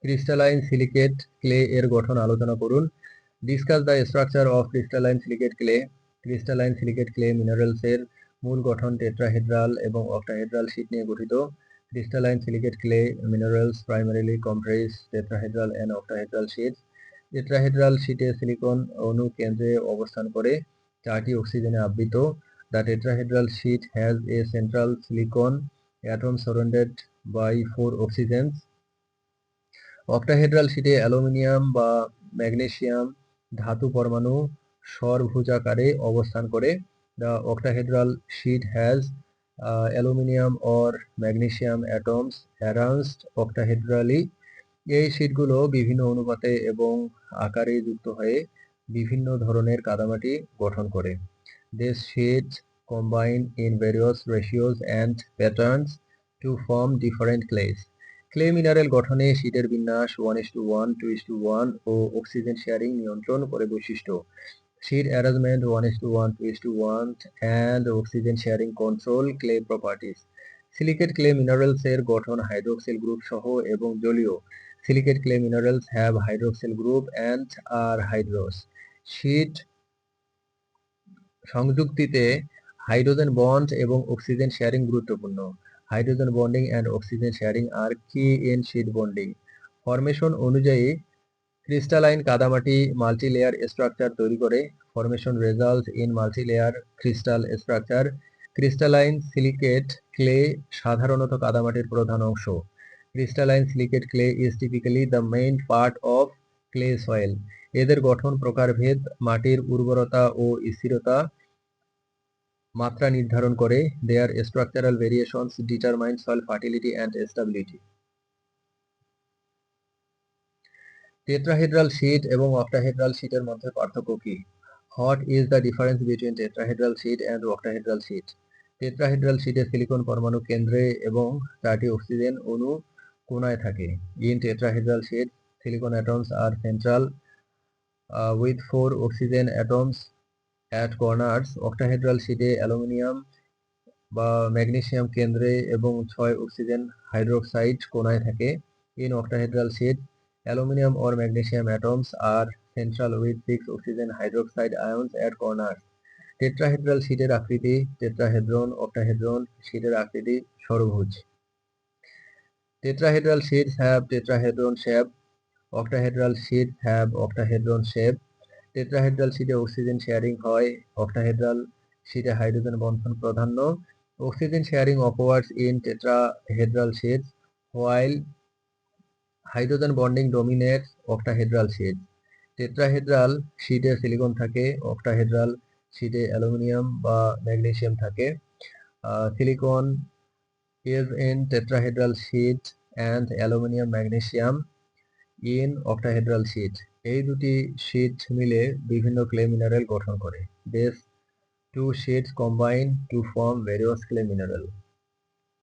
Crystalline silicate clay এর গঠন আলোচনা করুন। Discuss the structure of crystalline silicate clay. Crystalline silicate clay minerals এর মূল গঠন টেট্রাহেড্রাল এবং অক্টাহেড্রাল শীট নিয়ে গঠিত। Crystalline silicate clay minerals primarily comprise tetrahedral and octahedral sheet. Tetrahedral শীটে সিলিকন অণু কেন্দ্রে অবস্থান করে, চারটি অক্সিজেনে আবৃত। The tetrahedral sheet has a central silicon atom surrounded by 4 oxygens. Octahedral শীটে অ্যালুমিনিয়াম বা ম্যাগনেসিয়াম ধাতু পরমাণু ষড়ভুজাকারে অবস্থান করে। The octahedral sheet has aluminum or magnesium atoms arranged octahedrali. এই শীটগুলো বিভিন্ন অনুপাতে এবং আকারে যুক্ত হয়ে বিভিন্ন ধরনের কাদামাটি গঠন করে। These sheets combine in various ratios and patterns to form different clays. Clay mineral গঠনে শীটের বিন্যাস 1:1, 2:1 ও অক্সিজেন শেয়ারিং নিয়ন্ত্রণ করে বৈশিষ্ট্য। Sheet arrangement 1:1, 2:1 and oxygen sharing control clay properties. Silicate clay minerals এর গঠন হাইড্রোক্সিল গ্রুপ সহ এবং জলীয়। Silicate clay minerals have hydroxyl group and are hydrous. Sheet সংযুক্তিতে হাইড্রোজেন বন্ড এবং অক্সিজেন শেয়ারিং গুরুত্বপূর্ণ। Hydrogen bonding and oxygen sharing are key in sheet bonding. Formation অনুযায়ী crystalline কাদামাটি মাল্টিলেয়ার স্ট্রাকচার তৈরি করে। Formation result in multilayer crystal structure. Crystalline silicate clay সাধারণত কাদামাটির প্রধান অংশ। Crystalline silicate clay is typically the main part of clay soil. এদের গঠন প্রকারভেদ মাটির উর্বরতা ও স্থিরতা মাত্রা নির্ধারণ করে। Their structural variations determine soil fertility and stability. Tetrahedral sheet এবং অক্টাহেড্রাল শীটের মধ্যে পার্থক্য কি? What is the difference between tetrahedral sheet and octahedral sheet? Tetrahedral শীটে সিলিকন পরমাণু কেন্দ্রে এবং 4টি অক্সিজেন অণু কোণায় থাকে। In tetrahedral sheet silicon atoms are central with 4 oxygen atoms at corners. Octahedral শীটে অ্যালুমিনিয়াম বা ম্যাগনেসিয়াম কেন্দ্রে এবং 6 অক্সিজেন হাইড্রোক্সাইড কোণায় থাকে। In octahedral sheet aluminum or magnesium atoms are central with 6 oxygen hydroxide ions at corners. Tetrahedral শীটের আকৃতি tetrahedron. অক্টাহেড্রন শীটের আকৃতি ষড়ভুজ। Tetrahedral sheets have tetrahedron shape. Octahedral sheets have octahedron shape. Tetrahedral শীটে oxygen sharing হয়। Octahedral শীটে hydrogen বন্ধন প্রাধান্য। Oxygen sharing occurs in tetrahedral sheets while hydrogen bonding dominates octahedral sheet. Tetrahedral শীটে সিলিকন থাকে। অক্টাহেড্রাল শীটে অ্যালুমিনিয়াম বা magnesium থাকে। Silicon is in tetrahedral sheet and aluminum magnesium in octahedral sheet. এই দুটি শীট মিলে বিভিন্ন ক্লে মিনারেল গঠন করে। These two sheets combine to form various clay mineral.